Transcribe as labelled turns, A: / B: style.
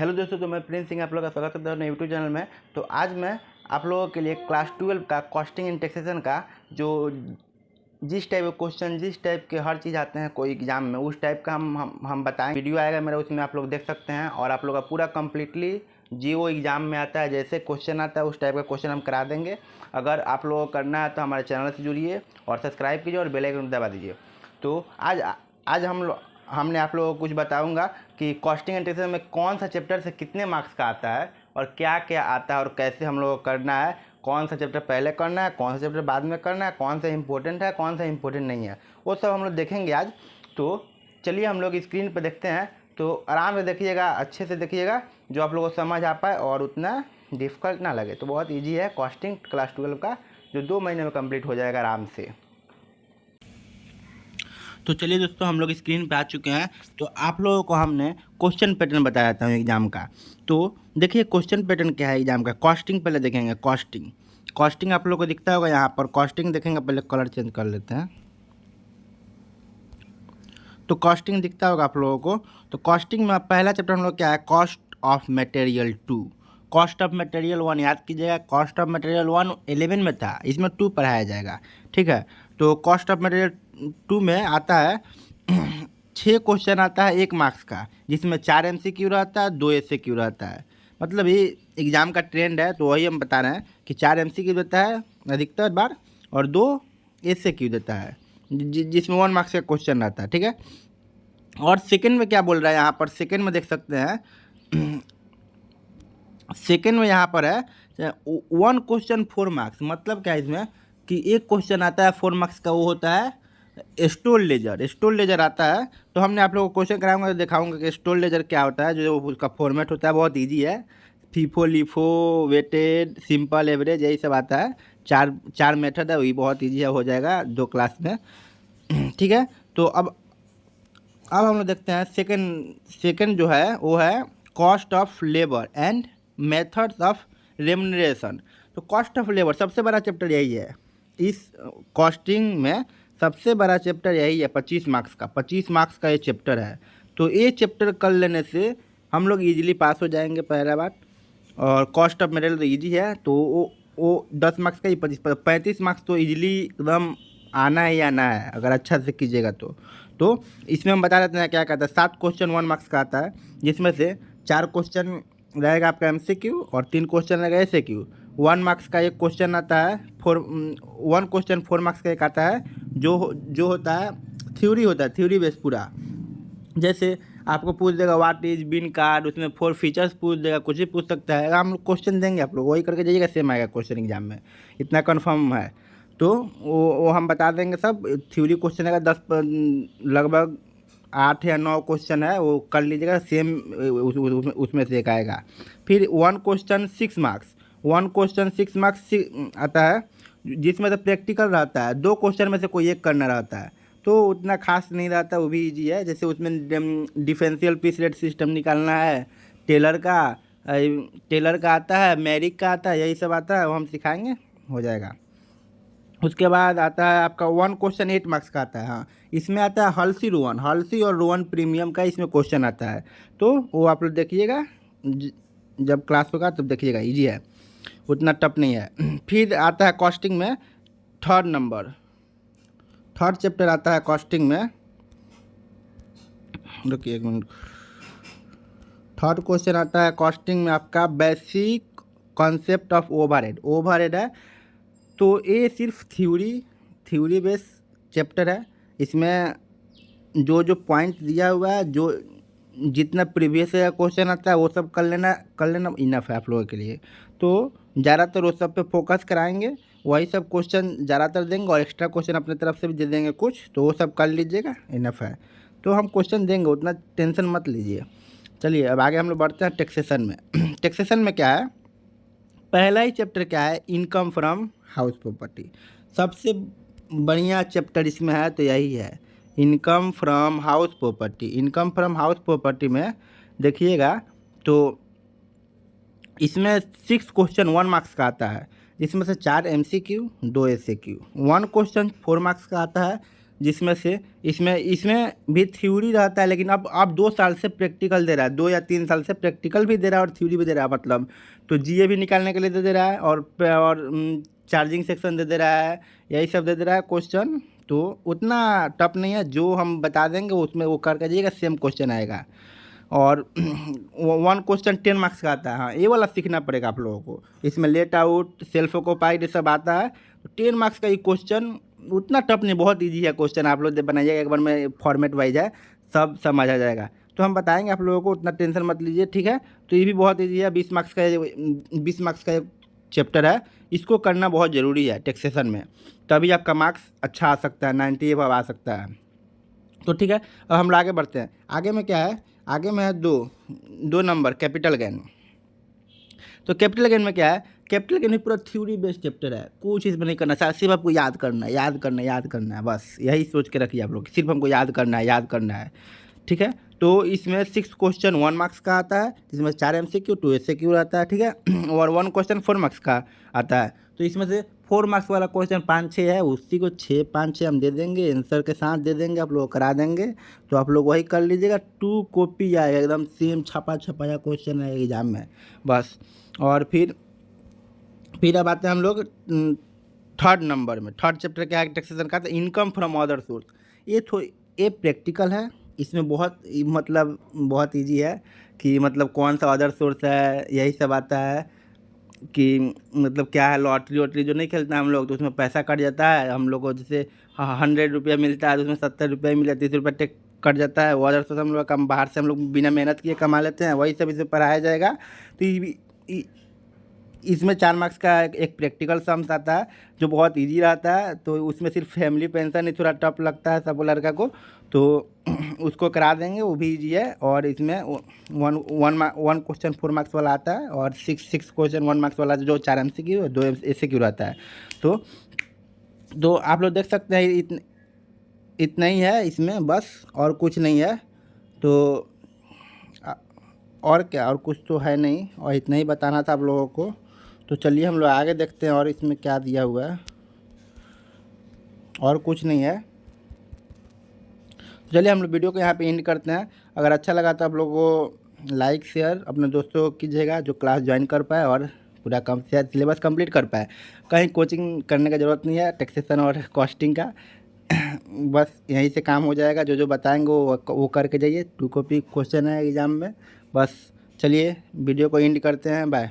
A: Hello दोस्तों, तो मैं प्रिंस सिंह आप लोगों का स्वागत करता हूँ अपने यूट्यूब चैनल में। तो आज मैं आप लोगों के लिए क्लास 12 का कॉस्टिंग एंड टैक्सेशन का जो जिस टाइप के क्वेश्चन, जिस टाइप के हर चीज़ आते हैं कोई एग्जाम में, उस टाइप का हम बताएं। वीडियो आएगा मेरा, उसमें आप लोग देख सकते हैं। और आप लोग का पूरा कम्प्लीटली जीओ एग्जाम में आता है, जैसे क्वेश्चन आता है उस टाइप का क्वेश्चन हम करा देंगे। अगर आप लोगों को करना है तो हमारे चैनल से जुड़िए और सब्सक्राइब कीजिए और बेल आइकन दबा दीजिए। तो आज हमने आप लोगों को कुछ बताऊंगा कि कॉस्टिंग एंड टैक्सेशन में कौन सा चैप्टर से कितने मार्क्स का आता है और क्या क्या आता है और कैसे हम लोगों को करना है, कौन सा चैप्टर पहले करना है, कौन सा चैप्टर बाद में करना है, कौन सा इंपॉर्टेंट है, कौन सा इंपॉर्टेंट नहीं है, वो सब हम लोग देखेंगे आज। तो चलिए हम लोग स्क्रीन पर देखते हैं। तो आराम से देखिएगा, अच्छे से देखिएगा, जो आप लोगों को समझ आ पाए और उतना डिफ़िकल्ट ना लगे। तो बहुत ईजी है कॉस्टिंग क्लास 12 का, जो 2 महीने में कंप्लीट हो जाएगा आराम से। तो चलिए दोस्तों, हम लोग स्क्रीन पे आ चुके हैं। तो आप लोगों को हमने क्वेश्चन पैटर्न बताया था एग्जाम का। तो देखिए क्वेश्चन पैटर्न क्या है एग्जाम का। कॉस्टिंग पहले देखेंगे। कॉस्टिंग आप लोगों को दिखता होगा यहाँ पर। कॉस्टिंग देखेंगे, पहले कलर चेंज कर लेते हैं। तो कॉस्टिंग दिखता होगा आप लोगों को। तो कॉस्टिंग में पहला चैप्टर हम लोग क्या है, cost of material 2। Cost of material 1 याद कीजिएगा। कॉस्ट ऑफ मटेरियल 1 11 में था, इसमें 2 पढ़ाया जाएगा, ठीक है। तो कॉस्ट ऑफ मटेरियल 2 में आता है 6 क्वेश्चन आता है 1 मार्क्स का, जिसमें 4 MCQ रहता है, 2 SAQ रहता है। मतलब ये एग्ज़ाम का ट्रेंड है, तो वही हम बता रहे हैं कि 4 MCQ देता है अधिकतर बार और 2 SAQ देता है, जिसमें 1 मार्क्स का क्वेश्चन रहता है, ठीक है। और सेकंड में क्या बोल रहा है यहाँ पर, सेकंड में देख सकते हैं। सेकंड में यहाँ पर है 1 क्वेश्चन 4 मार्क्स। मतलब क्या है इसमें कि एक क्वेश्चन आता है 4 मार्क्स का, वो होता है स्टोर लेजर आता है। तो हमने आप लोगों को क्वेश्चन कराऊंगा तो दिखाऊंगा कि स्टोर लेजर क्या होता है, जो उसका फॉर्मेट होता है बहुत ईजी है। FIFO, LIFO, weighted, simple, average, यही सब आता है। चार मेथड है, वही बहुत ईजी है, हो जाएगा 2 क्लास में, ठीक है। तो अब हम लोग देखते हैं सेकंड जो है वो है cost of labour and methods of remuneration. तो कॉस्ट ऑफ लेबर सबसे बड़ा चैप्टर यही है। इस कॉस्टिंग में सबसे बड़ा चैप्टर यही है, 25 मार्क्स का। 25 मार्क्स का ये चैप्टर है। तो ये चैप्टर कर लेने से हम लोग इजीली पास हो जाएंगे, पहला बात। और कॉस्ट ऑफ मटेरियल तो ईजी है, तो वो 10 मार्क्स का ही 35 मार्क्स तो ईजिली एकदम आना ही आना है, अगर अच्छा से कीजिएगा तो इसमें हम बता देते हैं क्या कहता है। 7 क्वेश्चन 1 मार्क्स का आता है, जिसमें से 4 क्वेश्चन रहेगा आपका MCQ और 3 क्वेश्चन रहेगा SAQ। 1 मार्क्स का एक क्वेश्चन आता है, 1 क्वेश्चन 4 मार्क्स का एक आता है, जो होता है थ्योरी, होता है थ्योरी बेस पूरा। जैसे आपको पूछ देगा व्हाट इज बिन कार्ड, उसमें 4 फीचर्स पूछ देगा, कुछ भी पूछ सकता है। हम लोग क्वेश्चन देंगे, आप लोग वही करके जाइएगा, सेम आएगा क्वेश्चन एग्जाम में, इतना कन्फर्म है। तो वो हम बता देंगे सब। थ्योरी क्वेश्चन है 10 लगभग 8 या 9 क्वेश्चन है, वो कर लीजिएगा, सेम उसमें से एक आएगा। फिर 1 क्वेश्चन 6 मार्क्स, 1 क्वेश्चन 6 मार्क्स आता है, जिसमें तो प्रैक्टिकल रहता है। 2 क्वेश्चन में से कोई एक करना रहता है, तो उतना खास नहीं रहता, वो भी इजी है। जैसे उसमें डिफरेंशियल पीस रेट सिस्टम निकालना है, टेलर का आता है, मैरिक का आता है, यही सब आता है, वो हम सिखाएंगे, हो जाएगा। उसके बाद आता है आपका 1 क्वेश्चन 8 मार्क्स का आता है। हाँ, इसमें आता है हल्सी और रोवन प्रीमियम का इसमें क्वेश्चन आता है। तो वो आप लोग देखिएगा, जब क्लास होगा तब देखिएगा, इजी है, उतना टफ नहीं है। फिर आता है कॉस्टिंग में थर्ड चैप्टर आता है कॉस्टिंग में। रुकिए एक मिनट। थर्ड क्वेश्चन आता है कॉस्टिंग में आपका बेसिक कॉन्सेप्ट ऑफ ओवरहेड है। तो ये सिर्फ थ्योरी बेस चैप्टर है। इसमें जो पॉइंट दिया हुआ है, जो जितना प्रीवियस क्वेश्चन आता है वो सब कर लेना इनफ है आप लोगों के लिए। तो ज़्यादातर वो सब पे फोकस कराएंगे, वही सब क्वेश्चन ज़्यादातर देंगे और एक्स्ट्रा क्वेश्चन अपने तरफ से भी दे देंगे कुछ, तो वो सब कर लीजिएगा, इनफ है। तो हम क्वेश्चन देंगे, उतना टेंशन मत लीजिए। चलिए अब आगे हम लोग बढ़ते हैं टैक्सेशन में। टैक्सेशन में क्या है, पहला ही चैप्टर क्या है, इनकम फ्रॉम हाउस प्रॉपर्टी। सबसे बढ़िया चैप्टर इसमें है तो यही है, income from house property. Income from house property में देखिएगा तो इसमें 6 क्वेश्चन 1 मार्क्स का आता है, जिसमें से 4 MCQ 2 SAQ। 1 क्वेश्चन 4 मार्क्स का आता है, जिसमें से इसमें इसमें भी थ्योरी रहता है, लेकिन अब 2 साल से प्रैक्टिकल दे रहा है, 2 या 3 साल से प्रैक्टिकल भी दे रहा है और थ्योरी भी दे रहा है। मतलब तो जीए भी निकालने के लिए दे रहा है और चार्जिंग सेक्शन दे रहा है, यही सब दे रहा है क्वेश्चन। तो उतना टफ नहीं है, जो हम बता देंगे उसमें वो करके जाइएगा, सेम क्वेश्चन आएगा। और 1 क्वेश्चन 10 मार्क्स का आता है। हाँ, ये वाला सीखना पड़ेगा आप लोगों को। इसमें लेट आउट, सेल्फ ऑक्युपाइड, ये सब आता है। 10 मार्क्स का ये क्वेश्चन उतना टफ नहीं, बहुत इजी है क्वेश्चन। आप लोग बनाइएगा एक बार में, फॉर्मेट वाइज है, सब समझ आ जाएगा। तो हम बताएंगे आप लोगों को, उतना टेंशन मत लीजिए, ठीक है। तो ये भी बहुत ईजी है, 20 मार्क्स का चैप्टर है। इसको करना बहुत ज़रूरी है टैक्सेशन में, तभी आपका मार्क्स अच्छा आ सकता है, 90 एबव आ सकता है। तो ठीक है, अब हम लोग आगे बढ़ते हैं। आगे में क्या है, आगे में है दो नंबर कैपिटल गेन। तो कैपिटल गेन में क्या है, कैपिटल गेन पूरा थ्योरी बेस्ड चैप्टर है, कुछ इसमें नहीं करना, सिर्फ आपको याद करना है, याद करना है, याद करना है, बस यही सोच के रखिए आप लोग, सिर्फ हमको याद करना है, याद करना है, ठीक है। तो इसमें 6 क्वेश्चन 1 मार्क्स का आता है, जिसमें 4 MCQ 2 SAQ आता है, ठीक है। और 1 क्वेश्चन 4 मार्क्स का आता है। तो इसमें से 4 मार्क्स वाला क्वेश्चन 5-6 है, उसी को 6-5-6 हम दे देंगे, आंसर के साथ दे देंगे, आप लोग करा देंगे। तो आप लोग वही कर लीजिएगा, 2 कॉपी आएगा, एकदम सेम छपाया क्वेश्चन है एग्जाम में, बस। और फिर अब आते हैं हम लोग थर्ड नंबर में। थर्ड चैप्टर क्या है टैक्सेशन का, तो इनकम फ्रॉम अदर सोर्स। ये प्रैक्टिकल है, इसमें मतलब बहुत इजी है कि मतलब कौन सा अदर सोर्स है, यही सब आता है कि मतलब क्या है, लॉटरी वॉटरी जो नहीं खेलते हम लोग, तो उसमें पैसा कट जाता है हम लोग को। जैसे 100 रुपया मिलता है तो उसमें 70 रुपया मिला, 30 रुपया टैक्स कट जाता है। वो अदर सोर्स हम लोग कम बाहर से हम लोग बिना मेहनत किए कमा लेते हैं, वही सब इसमें पढ़ाया जाएगा। तो इसमें 4 मार्क्स का एक प्रैक्टिकल सम्स आता है, जो बहुत इजी रहता है। तो उसमें सिर्फ फैमिली पेंशन ही थोड़ा टफ लगता है सब लड़का को, तो उसको करा देंगे, वो भी इजी है। और इसमें 1 क्वेश्चन 4 मार्क्स वाला आता है, और 6 क्वेश्चन 1 मार्क्स वाला जो 4 MCQ और 2 SAQ रहता है। तो आप लोग देख सकते हैं, इतना ही है इसमें, बस और कुछ नहीं है। तो और क्या, और कुछ तो है नहीं, और इतना ही बताना था आप लोगों को। तो चलिए हम लोग आगे देखते हैं और इसमें क्या दिया हुआ है, और कुछ नहीं है। चलिए हम लोग वीडियो को यहाँ पे एंड करते हैं। अगर अच्छा लगा तो आप लोगों को लाइक शेयर अपने दोस्तों को कीजिएगा, जो क्लास ज्वाइन कर पाए और पूरा सिलेबस कंप्लीट कर पाए। कहीं कोचिंग करने का ज़रूरत नहीं है टैक्सेशन और कॉस्टिंग का, बस यहीं से काम हो जाएगा। जो बताएंगे वो करके जाइए, 2 कॉपी क्वेश्चन है एग्ज़ाम में, बस। चलिए वीडियो को एंड करते हैं, बाय।